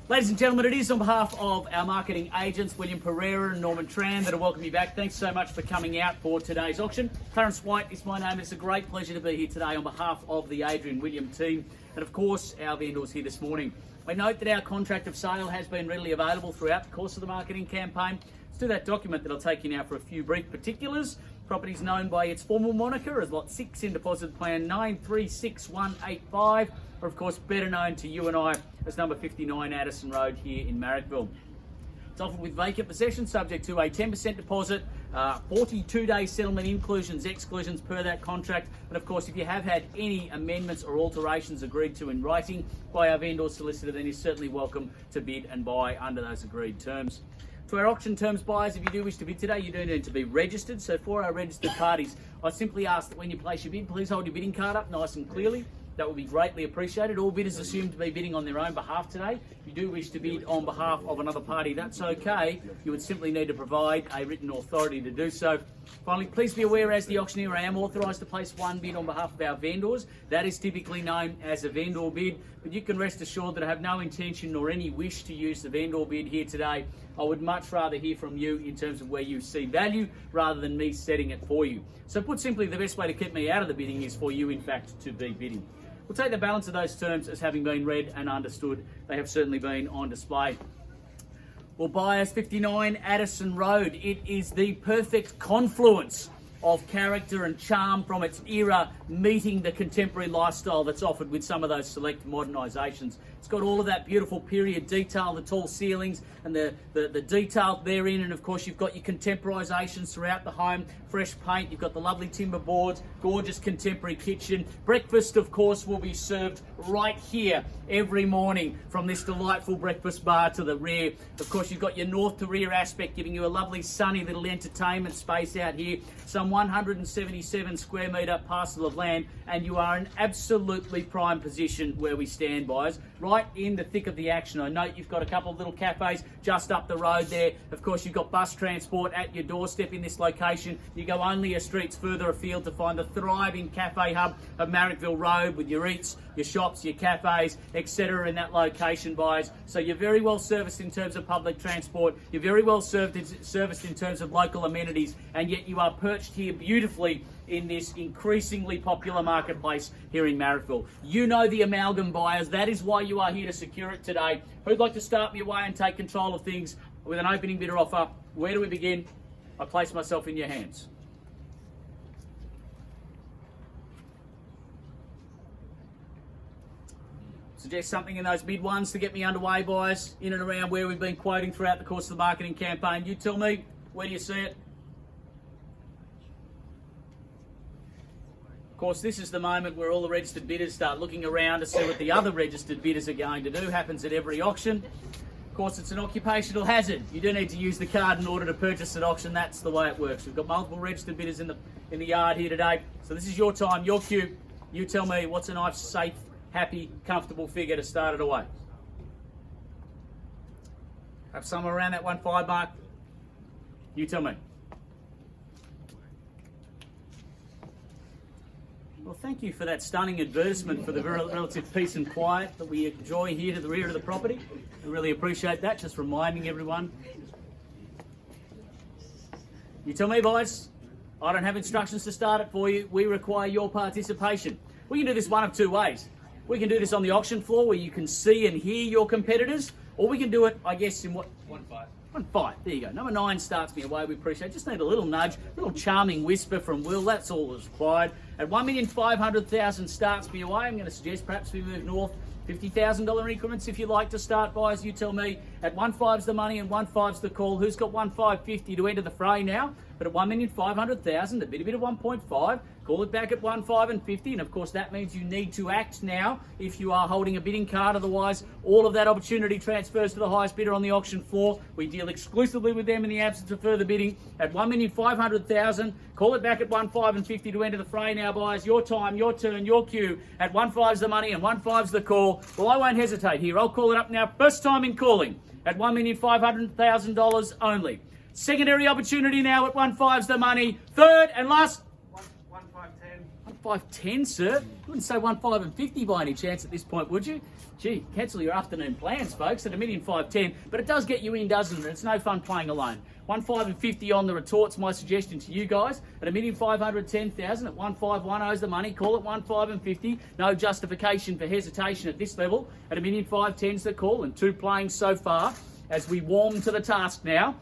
Ladies and gentlemen, it is on behalf of our marketing agents, William Pereira and Norman Tran, that I welcome you back. Thanks so much for coming out for today's auction. Clarence White is my name. It's a great pleasure to be here today on behalf of the Adrian William team and, of course, our vendors here this morning. I note that our contract of sale has been readily available throughout the course of the marketing campaign. Let's do that document that I'll take you now for a few brief particulars. Property is known by its formal moniker as Lot 6 in Deposit Plan 936185, or of course better known to you and I as number 59 Addison Rd here in Marrickville. It's offered with vacant possession subject to a 10% deposit, 42-day settlement inclusions, exclusions per that contract, and of course if you have had any amendments or alterations agreed to in writing by our vendor solicitor, then you're certainly welcome to bid and buy under those agreed terms. To our auction terms buyers, if you do wish to bid today, you do need to be registered. So for our registered parties, I simply ask that when you place your bid, please hold your bidding card up nice and clearly. That would be greatly appreciated. All bidders assumed to be bidding on their own behalf today. If you do wish to bid on behalf of another party, that's okay. You would simply need to provide a written authority to do so. Finally, please be aware, as the auctioneer, I am authorised to place one bid on behalf of our vendors. That is typically known as a vendor bid, but you can rest assured that I have no intention nor any wish to use the vendor bid here today. I would much rather hear from you in terms of where you see value rather than me setting it for you. So put simply, the best way to keep me out of the bidding is for you, in fact, to be bidding. We'll take the balance of those terms as having been read and understood. They have certainly been on display. Well, buyers, 59 Addison Rd. It is the perfect confluence of character and charm from its era, meeting the contemporary lifestyle that's offered with some of those select modernisations. It's got all of that beautiful period detail, the tall ceilings and the detail therein, and of course you've got your contemporisations throughout the home, fresh paint, you've got the lovely timber boards, gorgeous contemporary kitchen. Breakfast, of course, will be served right here every morning from this delightful breakfast bar to the rear. Of course, you've got your north to rear aspect, giving you a lovely sunny little entertainment space out here, some 177 square metre parcel of land, and you are in absolutely prime position where we stand, buyers, right in the thick of the action. I note you've got a couple of little cafes just up the road there. Of course, you've got bus transport at your doorstep in this location. You go only a streets further afield to find the thriving cafe hub of Marrickville Road with your eats, your shops, your cafes, etc. in that location, buyers. So you're very well serviced in terms of public transport. You're very well serviced in terms of local amenities, and yet you are perched here beautifully in this increasingly popular marketplace here in Marrickville. You know the amalgam, buyers. That is why you are here to secure it today. Who'd like to start me away and take control of things with an opening bidder offer? Where do we begin? I place myself in your hands. Suggest something in those mid ones to get me underway, buyers, in and around where we've been quoting throughout the course of the marketing campaign. You tell me, where do you see it? Of course, this is the moment where all the registered bidders start looking around to see what the other registered bidders are going to do. Happens at every auction. Of course, it's an occupational hazard. You do need to use the card in order to purchase at auction. That's the way it works. We've got multiple registered bidders in the yard here today. So this is your time, your cue. You tell me what's a nice, safe, happy, comfortable figure to start it away. Perhaps somewhere around that 1.5 mark. You tell me. Well, thank you for that stunning advertisement for the relative peace and quiet that we enjoy here to the rear of the property. We really appreciate that, just reminding everyone. You tell me, boys. I don't have instructions to start it for you. We require your participation. We can do this one of two ways. We can do this on the auction floor where you can see and hear your competitors, or we can do it, I guess, in what? 1.5. 1.5. There you go. Number 9 starts me away. We appreciate it. Just need a little nudge, a little charming whisper from Will. That's all that's required. At 1,500,000 starts me away. I'm going to suggest perhaps we move north. $50,000 increments if you like to start, buyers. You tell me. At 1.5's the money and 1.5's the call. Who's got 1.550 to enter the fray now? But at 1,500,000, a bit of 1.5. Call it back at 1.5 and 50, and of course that means you need to act now if you are holding a bidding card. Otherwise, all of that opportunity transfers to the highest bidder on the auction floor. We deal exclusively with them in the absence of further bidding. At 1,500,000, call it back at 1.5 and 50 to enter the fray now, buyers. Your time, your turn, your cue. At 1.5's the money and 1.5's the call. Well, I won't hesitate here. I'll call it up now. First time in calling at $1,500,000 only. Secondary opportunity now at 1.5's the money. Third and last. 1.510. 1,510, sir. You wouldn't say 1,550 by any chance at this point, would you? Gee, cancel your afternoon plans, folks, at 1,510. But it does get you in, doesn't it? It's no fun playing alone. 1,550 on the retort's my suggestion to you guys. At 1,510,000 at 1,510 is the money. Call it 1,550. No justification for hesitation at this level. At 1,510's the call, and 2 playing so far as we warm to the task now.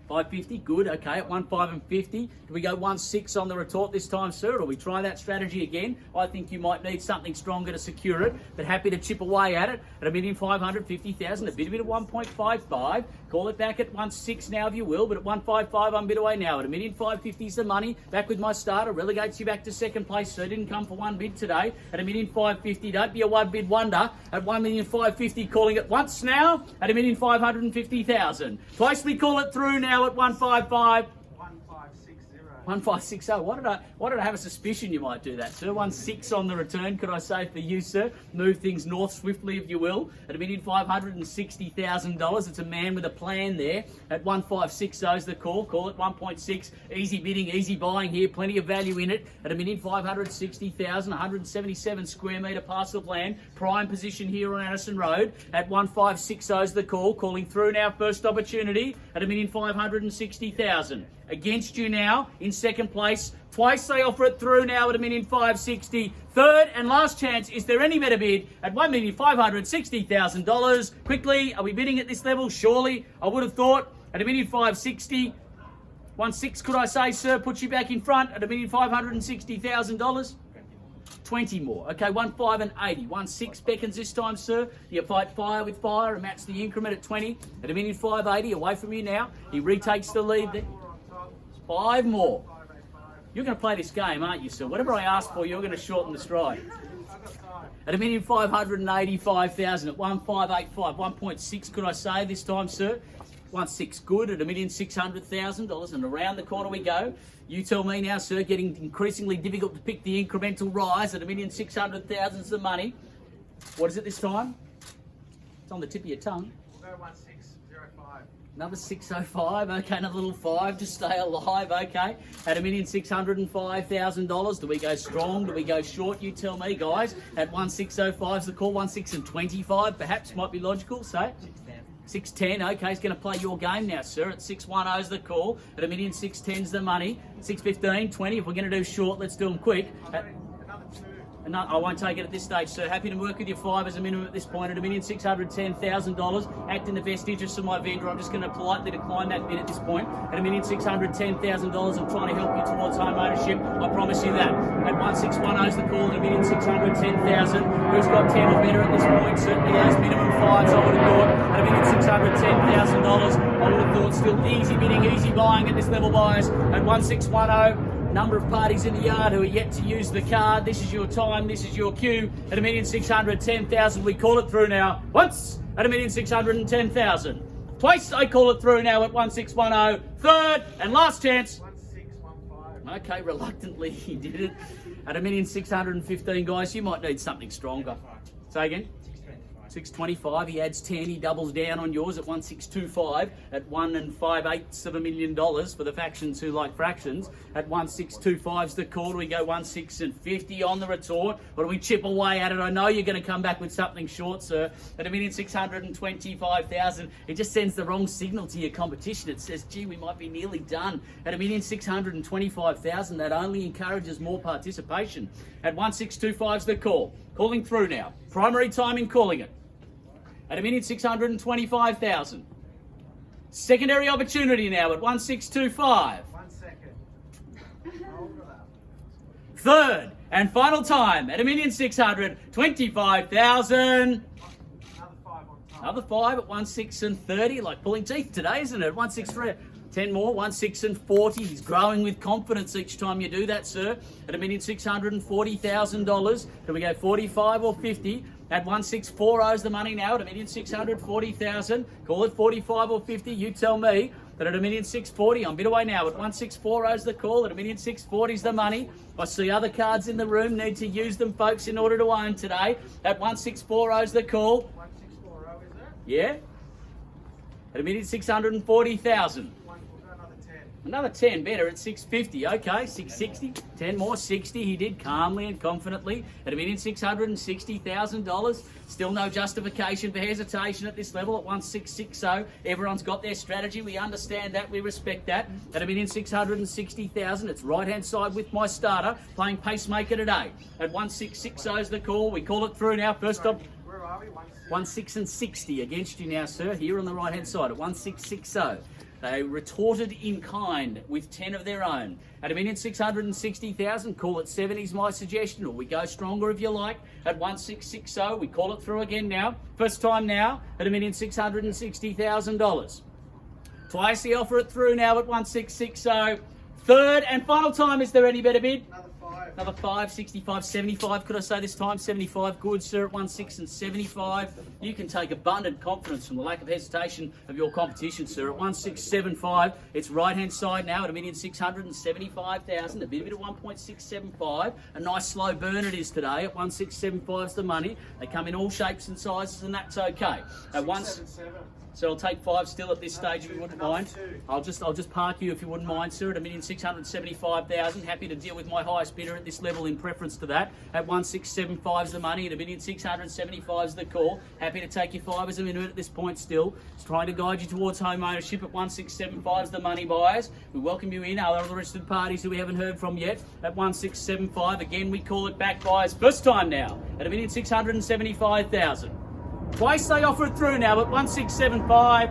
550, good, okay, at 1,550. Do we go 1,6 on the retort this time, sir, or we try that strategy again? I think you might need something stronger to secure it, but happy to chip away at it at 1,550,000, a bid of 1.55. Call it back at 1,6 now if you will, but at 1.55 I'm bid away now. At 1,550 is the money. Back with my starter, relegates you back to second place, sir. Didn't come for one bid today. At 1,550, don't be a one bid wonder. At 1,550, calling it once now at 1,550,000. Twice we call it through now at 155. 1560. Why did I have a suspicion you might do that, sir? 16 on the return, could I say for you, sir? Move things north swiftly, if you will. At $1,560,000. It's a man with a plan there. At 1,560 is the call. Call it 1.6. Easy bidding, easy buying here. Plenty of value in it. At $1,560,000, 177 square metre parcel of land. Prime position here on Addison Road. At 1,560 is the call. Calling through now, first opportunity. At $1,560,000. Against you now in second place. Twice they offer it through now at $1,560,000. Third and last chance. Is there any better bid at $1,560,000? Quickly, are we bidding at this level? Surely, I would have thought at $1,560,000. 1.6, could I say, sir? Puts you back in front at $1,560,000. 20 more. Okay, 1,580. 1.6 beckons this time, sir. You fight fire with fire and match the increment at 20. At $1,580, away from you now. He retakes the lead there. 5 more. You're going to play this game, aren't you, sir? Whatever I ask for, you're going to shorten the stride. At $1,585,000 at 1,585. 1.6, could I say this time, sir? 1.6 good at $1,600,000, and around the corner we go. You tell me now, sir, getting increasingly difficult to pick the incremental rise at $1,600,000 is the money. What is it this time? It's on the tip of your tongue. We'll go 1,605. Another 605, okay, another little 5 to stay alive, okay. At $1,605,000, do we go strong, do we go short? You tell me, guys. At 1,605 is the call, 1,625 perhaps might be logical, say. 610, okay, he's going to play your game now, sir. At 610 is the call. At $1,610 is the money. 615, 20, if we're going to do short, let's do them quick. No, I won't take it at this stage, sir. Happy to work with your 5 as a minimum at this point at $1,610,000. Act in the best interest of my vendor. I'm just going to politely decline that bid at this point. At $1,610,000, I'm trying to help you towards home ownership. I promise you that. At 1,610 is the call at $1,610,000. Who's got 10 or better at this point? Certainly those minimum 5s, I would have thought. At $1,610,000, I would have thought still easy bidding, easy buying at this level, buyers. At 1,610. Number of parties in the yard who are yet to use the card. This is your time, this is your cue. At $1,610,000, we call it through now. Once at $1,610,000. Twice I call it through now at 1,610. Third and last chance. 1,615. Okay, reluctantly he did it. At $1,615,000, guys, you might need something stronger. Say again. 625, he adds 10, he doubles down on yours at 1,625 at $1 5/8 million for the factions who like fractions. At 1,625 is the call. Do we go 1,650 on the retort, or do we chip away at it? I know you're going to come back with something short, sir. At $1,625,000, it just sends the wrong signal to your competition. It says, gee, we might be nearly done. At $1,625,000, that only encourages more participation. At 1,625 is the call. Calling through now. Primary time in calling it. At $1,625,000. Secondary opportunity now at 1,625. 1 second. Third and final time at $1,625,000. Another 5 on top. Another 5 at 1,630, like pulling teeth today, isn't it? 1,630. 10 more, 1,640. He's growing with confidence each time you do that, sir. At $1,640,000. Can we go 45 or 50? At 1,640 is the money now at $1,640,000. Call it 45 or 50. You tell me. But at $1,640,000, I'm bid away now. At 1,640 is the call. At $1,640,000 is the money. I see other cards in the room. Need to use them, folks, in order to own today. At 1,640 is the call. 1,640, is it? Yeah. At $1,640,000. We'll go another 10. Another 10 better at 650. Okay, 660. 10 more, 60. He did calmly and confidently at $1,660,000. Still no justification for hesitation at this level at 1660. Everyone's got their strategy. We understand that. We respect that. At $1,660,000, it's right-hand side with my starter playing pacemaker today. At 1660 is the call. We call it through now. First up. Where are we? 1660 against you now, sir, here on the right-hand side at 1660. They retorted in kind with 10 of their own. At $1,660,000, call it 70 is my suggestion, or we go stronger if you like. At 1660, we call it through again now. First time now at $1,660,000. Twice the offer it through now at 1660. Third and final time, is there any better bid? Another 5, 65, 75, could I say this time? 75, good, sir, at 16 and 75. You can take abundant confidence from the lack of hesitation of your competition, sir, at 1675. It's right-hand side now at $1,675,000, a bit of it at 1.675. A nice slow burn it is today at 1675 is the money. They come in all shapes and sizes, and that's okay. At 177. So I'll take 5 still at this stage if you wouldn't mind. I'll just park you if you wouldn't mind, sir, at $1,675,000. Happy to deal with my highest bidder at this level in preference to that. At 1675 is the money, at $1,675 is the call. Happy to take your 5 as a minute at this point still. Just trying to guide you towards home ownership at 1675 is the money, buyers. We welcome you in. Are there other interested parties who we haven't heard from yet? At 1675, again we call it back, buyers. First time now at $1,675,000. Twice they offer it through now at 1675.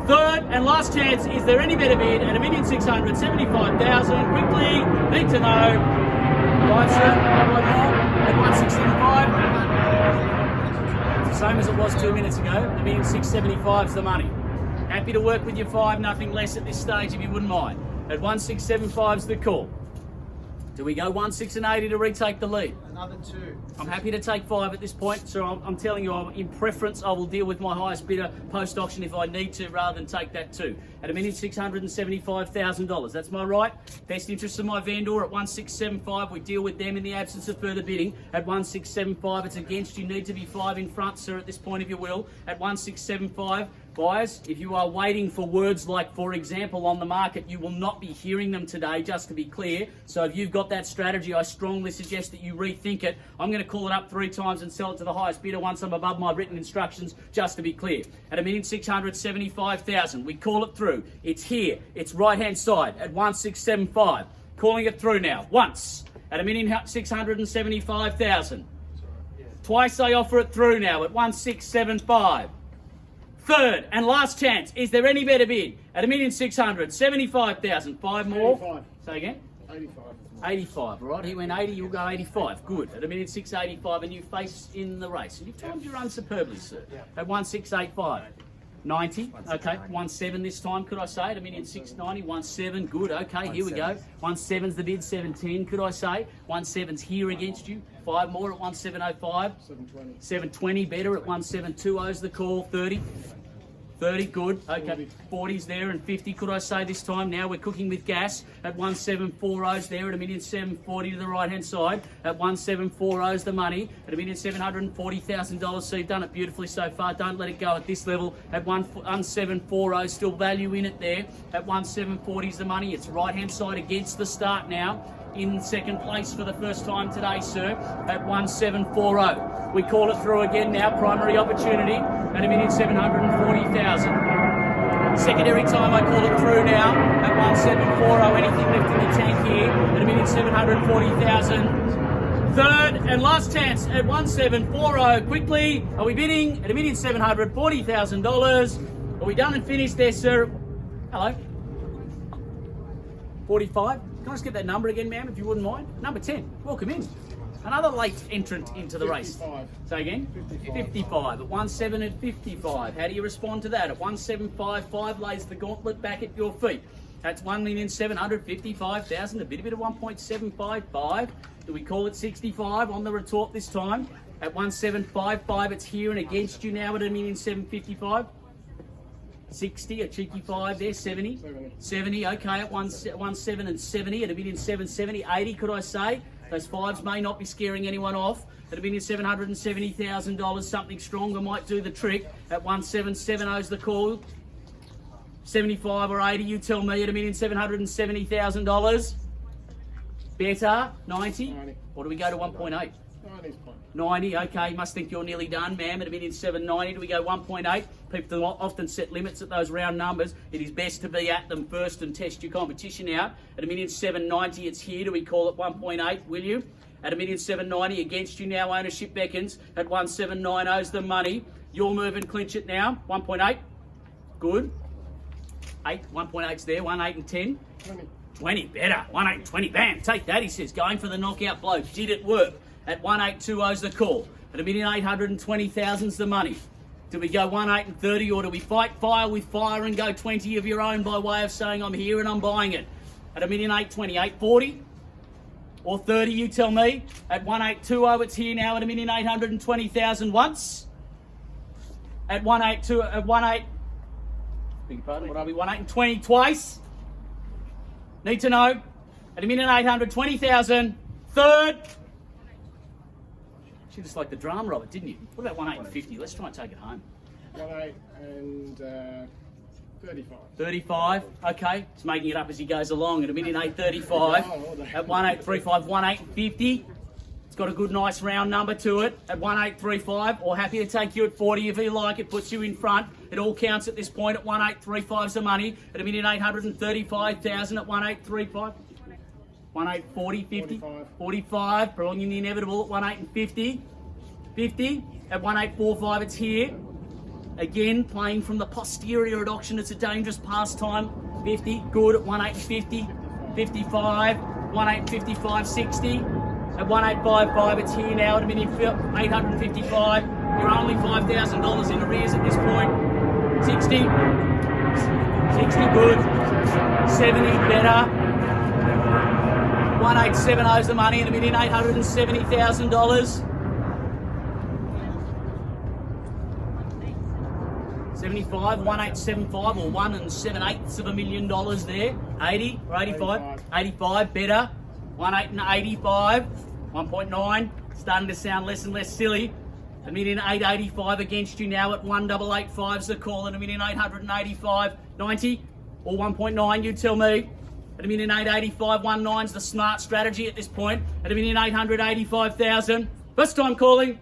Third and last chance, is there any better bid at $1,675,000? Quickly, need to know. Right, sir, at 1675. It's the same as it was 2 minutes ago. $1,675 is the money. Happy to work with your 5, nothing less at this stage if you wouldn't mind. At 1675 is the call. Do we go 1680 to retake the lead? Another 2. I'm happy to take 5 at this point, so I'm telling you, in preference, I will deal with my highest bidder post-auction if I need to, rather than take that 2. At $1,675,000, that's my right. Best interest of my vendor at 1675. We deal with them in the absence of further bidding. At 1675, it's against you. Need to be 5 in front, sir, at this point, if you will. At 1675. Buyers, if you are waiting for words like, for example, on the market, you will not be hearing them today, just to be clear. So if you've got that strategy, I strongly suggest that you rethink it. I'm going to call it up 3 times and sell it to the highest bidder once I'm above my written instructions, just to be clear. At $1,675,000, we call it through. It's here. It's right-hand side at 1675. Calling it through now. Once at $1,675,000. Twice I offer it through now at 1675. Third and last chance. Is there any better bid? At $1,675,000. 5 more. 85. Say again? 85. 85, right? He went 80, you'll go 85. Good. At $1,685, a new face in the race. And you've timed your run superbly, sir. At 1685. 90. Okay. 17 this time, could I say? At $1,690. 17. Good. Okay, here we go. 17's the bid. 17, could I say? 17's here against you. 5 more at 1705. 720. 720 better at 1720 is the call. 30. 30, good. Okay, 40's there and 50, could I say this time? Now we're cooking with gas at 1740's there at $1,740,000 to the right-hand side. At 1740's the money at $1,740,000. So you've done it beautifully so far. Don't let it go at this level. At 1740, still value in it there. At 1740's the money. It's right-hand side against the start now. In second place for the first time today, sir, at 1740. We call it through again now, primary opportunity at $1,740,000. Secondary time, I call it through now at 1740. Anything left in the tank here at $1,740,000. Third and last chance at 1740. Quickly, are we bidding at $1,740,000? Are we done and finished there, sir? Hello? 45. Can I just get that number again, ma'am, if you wouldn't mind? Number 10. Welcome in. Another late entrant into the race. 55. Say again? 55. At 17 at 55. How do you respond to that? At 1755 lays the gauntlet back at your feet. That's $1,755,000. A bit of 1.755. Do we call it 65 on the retort this time? At 1755, it's here and against you now at $1,755,000. 60, a cheeky 5 there, 70. 70, okay, at 17 and 70, at $1,770,000, 80, could I say? Those 5s may not be scaring anyone off. At $1,770,000, something stronger might do the trick. At 1770's the call. 75 or 80, you tell me, at $1,770,000. Better, 90? 90. Or do we go to 1.8? 90's fine. 90, okay, must think you're nearly done, ma'am, at $1,790,000. Do we go 1.8? People often set limits at those round numbers. It is best to be at them first and test your competition out. At $1,790,000, it's here. Do we call it 1.8, will you? At $1,790,000 against you now, ownership beckons. At 1,790's the money. You'll move and clinch it now. 1.8, good. 1.8's there, 1, 8 and 10. 20. 20, better. 1, 8 and 20, bam, take that, he says. Going for the knockout blow. Did it work? At 1,820's the call. At $1,820,000's the money. Do we go 1, 8 and 30, or do we fight fire with fire and go 20 of your own by way of saying I'm here and I'm buying it? At $1,820,000, 840 or 30, you tell me. At 1,820, it's here now at $1,820,000 once. At 1,820, at 1,8, beg your pardon, what are we? 1,820 twice. Need to know. At $1,820,000, third. You just like the drama of it, didn't you? What about 1,850? Let's try and take it home. 18 and 35. 35, okay. He's making it up as he goes along at $1,835,000. At 1,835, 1,850. It's got a good, nice round number to it. At 1,835, or happy to take you at 40 if you like. It puts you in front. It all counts at this point. At 1,835's the money. At $1,835,000 at 1,835. 1,840, 50, 45. 45, prolonging the inevitable at 1,850. 50, at 1,845 it's here. Again, playing from the posterior at auction, it's a dangerous pastime. 50, good at 1,850. 55, 1,855, 60. At 1,855 it's here now at $1,855. You're only $5,000 in arrears at this point. 60, 60, good. 70, better. 1,870's the money at $1,870,000. 75, 1,875 or 1 7/8 of $1 million there. 80 or 85, 85 better. 1,885, 1.9, starting to sound less and less silly. $1,885 against you now at 1,885's the call at $1,885, 90 or 1.9, you tell me. At $1,885, 19's the smart strategy at this point. At $1,885,000. First time calling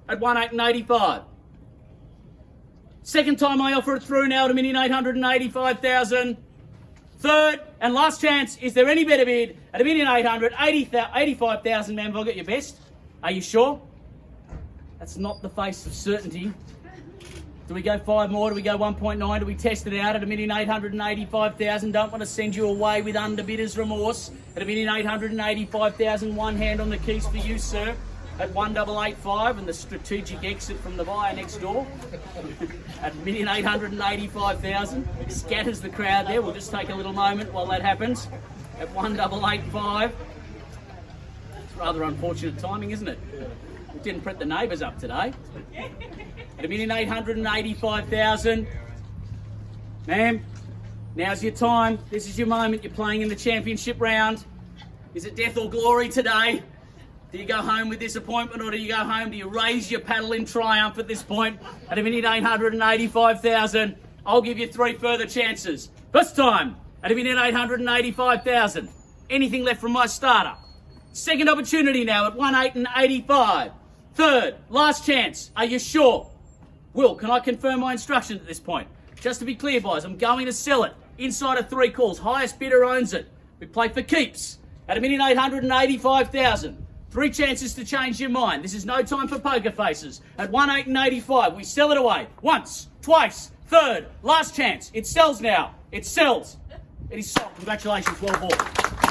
at 1,885. Second time I offer it through now at $1,885,000. Third and last chance, is there any better bid? At $1,885,000, ma'am, have I got your best? Are you sure? That's not the face of certainty. Do we go 5 more? Do we go 1.9? Do we test it out at $1,885,000? Don't want to send you away with underbidder's remorse. At $1,885,000, one hand on the keys for you, sir. At 1,885 and the strategic exit from the buyer next door. At $1,885,000, scatters the crowd there. We'll just take a little moment while that happens. At 1,885. It's rather unfortunate timing, isn't it? We didn't prep the neighbours up today. At $1,885,000. Ma'am, now's your time. This is your moment. You're playing in the championship round. Is it death or glory today? Do you go home with disappointment, or do you go home? Do you raise your paddle in triumph at this point? At $1,885,000, I'll give you 3 further chances. First time at $1,885,000. Anything left from my starter? Second opportunity now at $1,885,000. Third, last chance. Are you sure? Will, can I confirm my instructions at this point? Just to be clear, boys, I'm going to sell it. Inside of 3 calls. Highest bidder owns it. We play for keeps at $1,885,000. 3 chances to change your mind. This is no time for poker faces. At $1,885, we sell it away. Once, twice, third, last chance. It sells now. It sells. It is sold. Congratulations, well bought.